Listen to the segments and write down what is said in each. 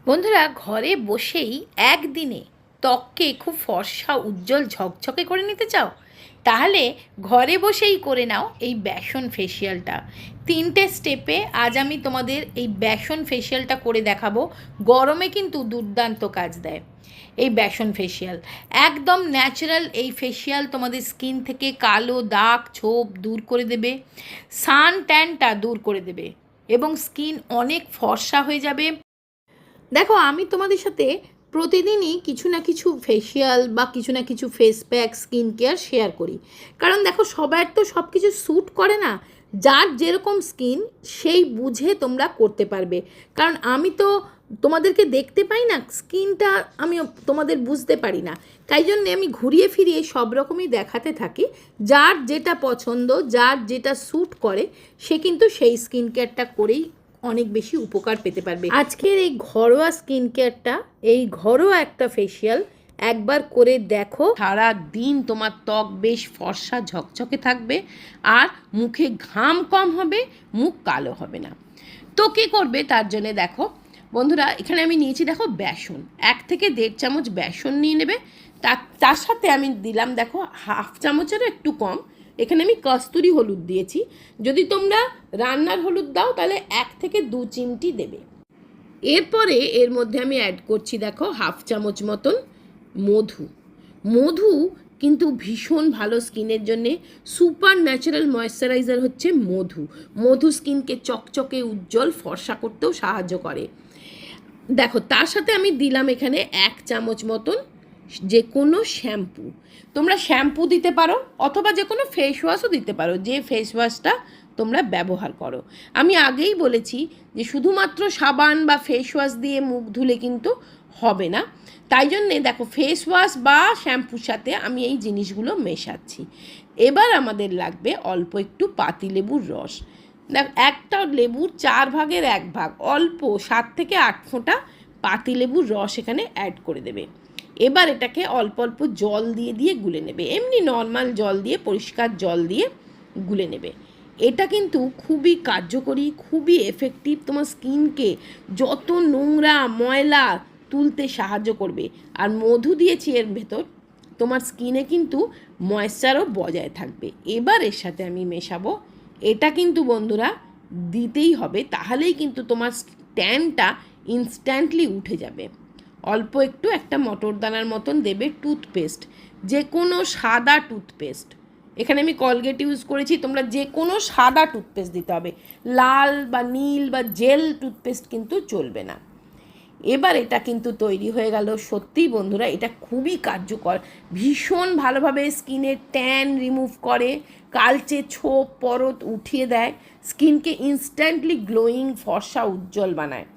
বন্ধুরা, ঘরে বসেই একদিনে ত্বককে খুব ফর্সা উজ্জ্বল ঝকঝকে করে নিতে চাও? তাহলে ঘরে বসেই করে নাও এই বেসন ফেসিয়ালটা। 3টে স্টেপে আজ আমি তোমাদের এই বেসন ফেসিয়ালটা করে দেখাবো। গরমে কিন্তু দুর্দান্ত কাজ দেয় এই বেসন ফেসিয়াল। একদম ন্যাচারাল এই ফেসিয়াল তোমাদের স্কিন থেকে কালো দাগ ছোপ দূর করে দেবে, সান ট্যানটা দূর করে দেবে এবং স্কিন অনেক ফর্সা হয়ে যাবে। দেখো, আমি তোমাদের সাথে প্রতিদিনই কিছু না কিছু ফেসিয়াল বা কিছু না কিছু face pack skin care share করি। কারণ দেখো, সবার তো সব কিছু স্যুট করে না। যার যেরকম স্কিন সেই বুঝে তোমরা করতে পারবে। কারণ আমি তো তোমাদেরকে দেখতে পাই না, স্কিনটা আমি তোমাদের বুঝতে পারি না। তাই জন্যে আমি ঘুরিয়ে ফিরিয়ে সব রকমই দেখাতে থাকি। যার যেটা পছন্দ, যার যেটা স্যুট করে, সে কিন্তু সেই স্কিন কেয়ারটা করেই অনেক বেশি উপকার পেতে পারবে। আজকের এই ঘরোয়া স্কিন কেয়ারটা, এই ঘরোয়া একটা ফেসিয়াল একবার করে দেখো, সারা দিন তোমার ত্বক বেশ ফর্সা ঝকঝকে থাকবে আর মুখে ঘাম কম হবে, মুখ কালো হবে না। তো কী করবে তার জন্য দেখো বন্ধুরা, এখানে আমি নিয়েছি দেখো বেসন, 1 থেকে 1.5 চামচ বেসন নিয়ে নেবে। তার সাথে আমি দিলাম দেখো হাফ চামচেরও একটু কম, এখানে আমি কস্তুরি হলুদ দিয়েছি। যদি তোমরা রান্নার হলুদ দাও তাহলে 1 থেকে 2 চিমটি দেবে। এরপরে এর মধ্যে আমি অ্যাড করছি দেখো হাফ চামচ মতন মধু। মধু কিন্তু ভীষণ ভালো স্কিনের জন্যে। সুপার ন্যাচারাল ময়েশ্চারাইজার হচ্ছে মধু। মধু স্কিনকে চকচকে উজ্জ্বল ফর্সা করতেও সাহায্য করে। দেখো, তার সাথে আমি দিলাম এখানে 1 চামচ মতন যে কোনো শ্যাম্পু। তোমরা শ্যাম্পু দিতে পারো অথবা যে কোনো ফেস ওয়াশও দিতে পারো, যে ফেস ওয়াশটা তোমরা ব্যবহার করো। আমি আগেই বলেছি যে শুধুমাত্র সাবান বা ফেস ওয়াশ দিয়ে মুখ ধুলে কিন্তু হবে না। তাই জন্যে দেখো, ফেস ওয়াশ বা শ্যাম্পুর সাথে আমি এই জিনিসগুলো মেশাচ্ছি। এবার আমাদের লাগবে অল্প একটু পাতিলেবুর রস। দেখ, একটা লেবুর 4 ভাগের 1 ভাগ, অল্প 7 থেকে 8 ফোঁটা পাতিলেবুর রস এখানে অ্যাড করে দেবে। এবার এটাকে অল্প অল্প জল দিয়ে দিয়ে গুলে নেবে, এমনি নর্মাল জল দিয়ে, পরিষ্কার জল দিয়ে গুলে নেবে। এটা কিন্তু খুবই কার্যকরী, খুবই এফেক্টিভ, তোমার স্কিনকে যত নোংরা ময়লা তুলতে সাহায্য করবে। আর মধু দিয়েছি এর ভেতর, তোমার স্কিনে কিন্তু ময়েশ্চারও বজায় থাকবে। এবার এর সাথে আমি মেশাবো, এটা কিন্তু বন্ধুরা দিতেই হবে, তাহলেই কিন্তু তোমার ট্যানটা ইনস্ট্যান্টলি উঠে যাবে। অল্প একটু একটা মটর দানার মতন দেবে টুথপেস্ট, যে কোনো সাদা টুথপেস্ট। এখানে আমি কলগেট ইউজ করেছি, তোমরা যে কোনো সাদা টুথপেস্ট দিতে হবে, লাল বা নীল বা জেল টুথপেস্ট কিন্তু চলবে না। এবার এটা কিন্তু তৈরি হয়ে গেল। সত্যিই বন্ধুরা, এটা খুবই কার্যকর, ভীষণ ভালোভাবে স্কিনের ট্যান রিমুভ করে, কালচে ছোপ পরত উঠিয়ে দেয়, স্কিনকে ইনস্ট্যান্টলি গ্লোয়িং ফর্সা উজ্জ্বল বানায়।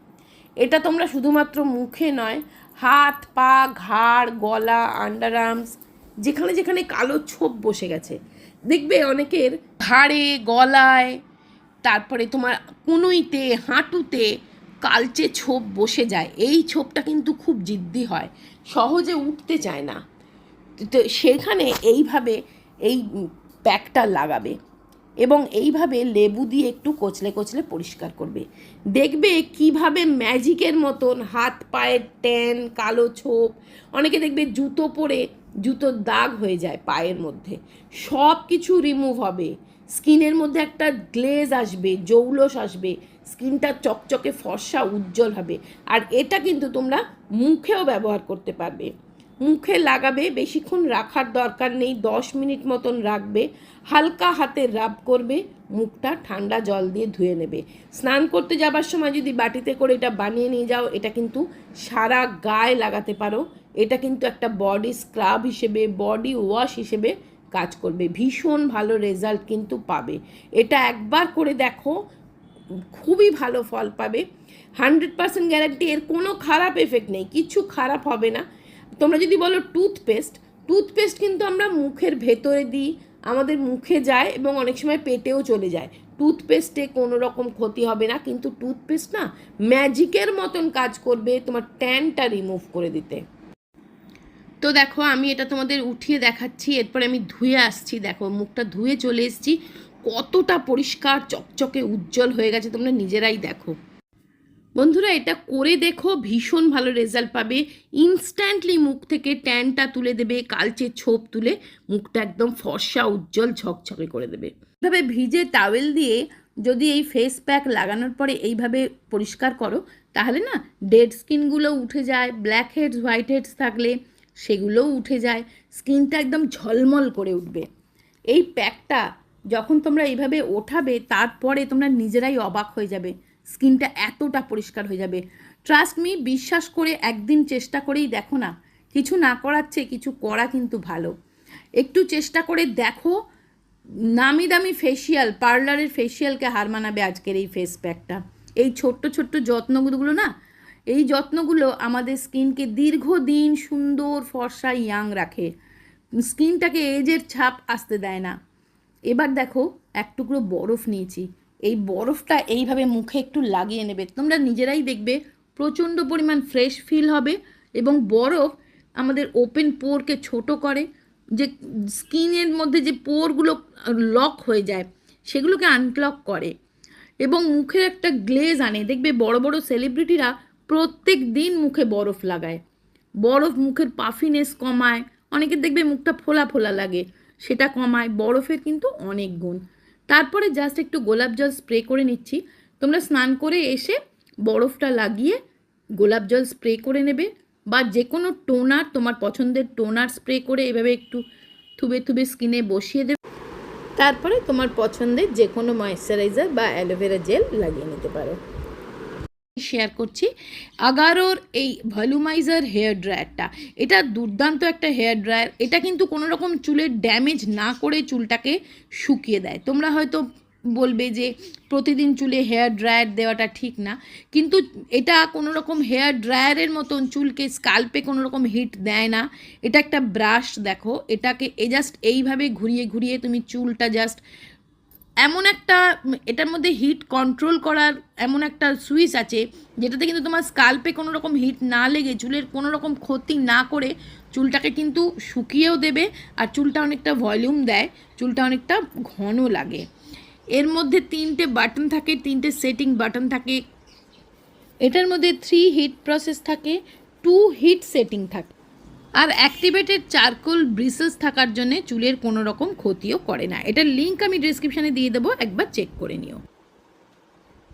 এটা তোমরা শুধুমাত্র মুখে নয়, হাত পা ঘাড় গলা আন্ডার আর্মস, যেখানে যেখানে কালো ছোপ বসে গেছে, দেখবে অনেকের ঘাড়ে গলায়, তারপরে তোমার কনুইতে হাঁটুতে কালচে ছোপ বসে যায়। এই ছোপটা কিন্তু খুব জিদ্দি হয়, সহজে উঠতে চায় না। তো সেখানে এইভাবে এই প্যাকটা লাগাবে এবং এইভাবে লেবু দিয়ে একটু কচলে কচলে পরিষ্কার করবে। দেখবে কিভাবে ম্যাজিকের মতন হাত পায়ের ট্যান কালো ছোপ, অনেকে দেখবে জুতো পরে জুতোর দাগ হয়ে যায় পায়ের মধ্যে, সব কিছু রিমুভ হবে। স্কিনের মধ্যে একটা গ্লেজ আসবে, জৌলস আসবে, স্কিনটা চকচকে ফর্সা উজ্জ্বল হবে। আর এটা কিন্তু তোমরা মুখেও ব্যবহার করতে পারবে। মুখে লাগাবে, বেশিক্ষণ রাখার দরকার নেই, 10 মিনিট মতন রাখবে, হালকা হাতে রাব করবে, মুখটা ঠান্ডা জল দিয়ে ধুয়ে নেবে। স্নান করতে যাবার সময় যদি বাটিতে করে এটা বানিয়ে নিয়ে যাও, এটা কিন্তু সারা গায়ে লাগাতে পারো। এটা কিন্তু একটা বডি স্ক্রাব হিসেবে, বডি ওয়াশ হিসেবে কাজ করবে, ভীষণ ভালো রেজাল্ট কিন্তু পাবে। এটা একবার করে দেখো, খুবই ভালো ফল পাবে, 100% গ্যারান্টি। এর কোনো খারাপ এফেক্ট নেই, কিছু খারাপ হবে না। তোমরা যদি বলো টুথপেস্ট, টুথপেস্ট কিন্তু আমরা মুখের ভেতরে দিই, আমাদের মুখে যায় এবং অনেক সময় পেটেও চলে যায়। টুথপেস্টে কোনো রকম ক্ষতি হবে না, কিন্তু টুথপেস্ট না ম্যাজিকের মতন কাজ করবে তোমার ট্যানটা রিমুভ করে দিতে। তো দেখো, আমি এটা তোমাদের উঠিয়ে দেখাচ্ছি, এরপরে আমি ধুয়ে আসছি। দেখো, মুখটা ধুয়ে চলে এসেছি, কতটা পরিষ্কার চকচকে উজ্জ্বল হয়ে গেছে, তোমরা নিজেরাই দেখো। বন্ধুরা এটা করে দেখো, ভীষণ ভালো রেজাল্ট পাবে। ইনস্ট্যান্টলি মুখ থেকে ট্যানটা তুলে দেবে, কালচে ছোপ তুলে মুখটা একদম ফর্সা উজ্জ্বল ঝকঝকে করে দেবে। এভাবে ভিজে টাওয়েল দিয়ে যদি এই ফেস প্যাক লাগানোর পরে এইভাবে পরিষ্কার করো, তাহলে না ডেড স্কিনগুলো উঠে যায়, ব্ল্যাক হেডস হোয়াইট হেডস থাকলে সেগুলোও উঠে যায়, স্কিনটা একদম ঝলমল করে উঠবে। এই প্যাকটা যখন তোমরা এইভাবে ওঠাবে, তারপরে তোমরা নিজেরাই অবাক হয়ে যাবে, স্কিনটা এতটা পরিষ্কার হয়ে যাবে। ট্রাস্ট মি, বিশ্বাস করে একদিন চেষ্টা করেই দেখো না, কিছু না করার চেয়ে কিছু করা কিন্তু ভালো। একটু চেষ্টা করে দেখো, নামি দামি ফেসিয়াল, পার্লারের ফেসিয়ালকে হার মানাবে আজকের এই ফেস প্যাকটা। এই ছোট্ট ছোট্ট যত্নগুলো না, এই যত্নগুলো আমাদের স্কিনকে দীর্ঘদিন সুন্দর ফর্সা ইয়াং রাখে, স্কিনটাকে এজের ছাপ আসতে দেয় না। এবার দেখো, এক টুকরো বরফ নিয়েছি, এই বরফটা এইভাবে মুখে একটু লাগিয়ে নেবে, তোমরা নিজেরাই দেখবে প্রচণ্ড পরিমাণ ফ্রেশ ফিল হবে। এবং বরফ আমাদের ওপেন পোরকে ছোট করে, যে স্কিনের মধ্যে যে পোরগুলো লক হয়ে যায় সেগুলোকে আনলক করে এবং মুখের একটা গ্লেজ আনে। দেখবে বড় বড় সেলিব্রিটিরা প্রত্যেক দিন মুখে বরফ লাগায়, বরফ মুখের পাফিনেস কমায়, অনেকের দেখবে মুখটা ফোলা ফোলা লাগে, সেটা কমায়। বরফের কিন্তু অনেক গুণ। তারপরে জাস্ট একটু গোলাপ জল স্প্রে করে নিচ্ছি, তোমরা স্নান করে এসে বরফটা লাগিয়ে গোলাপ জল স্প্রে করে নেবে, বা যে কোনো টোনার, তোমার পছন্দের টোনার স্প্রে করে এভাবে একটু থুবে থুবে স্কিনে বসিয়ে দেবে। তারপরে তোমার পছন্দের যে কোনো ময়েশ্চারাইজার বা অ্যালোভেরা জেল লাগিয়ে নিতে পারো। শেয়ার করছি আগারোর এই ভলিউমাইজার হেয়ার ড্রায়ারটা, এটা দুর্দান্ত একটা হেয়ার ড্রায়ার। এটা কিন্তু কোনো রকম চুলের ড্যামেজ না করে চুলটাকে শুকিয়ে দেয়। তোমরা হয়তো বলবে যে প্রতিদিন চুলে হেয়ার ড্রায়ার দেওয়াটা ঠিক না, কিন্তু এটা কোনো রকম হেয়ার ড্রায়ারের মতন চুলকে স্কাল্পে কোনো রকম হিট দেয় না। এটা একটা ব্রাশ, দেখো এটাকে জাস্ট এইভাবে ঘুরিয়ে ঘুরিয়ে তুমি চুলটা জাস্ট এমন একটা, এটার মধ্যে হিট কন্ট্রোল করার এমন একটা সুইচ আছে যেটাতে কিন্তু তোমার স্কাল্পে কোনো রকম হিট না লেগে, চুলের কোনো রকম ক্ষতি না করে চুলটাকে কিন্তু শুকিয়েও দেবে, আর চুলটা অনেকটা ভলিউম দেয়, চুলটা অনেকটা ঘন লাগে। এর মধ্যে 3টে বাটন থাকে, 3টে সেটিং বাটন থাকে। এটার মধ্যে 3 হিট প্রসেস থাকে, 2 হিট সেটিং থাকে, আর অ্যাক্টিভেটেড চারকোল ব্রিসেলস থাকার জন্য চুলের কোনো রকম ক্ষতিও করে না। এটার লিঙ্ক আমি ডিসক্রিপশানে দিয়ে দেবো, একবার চেক করে নিও।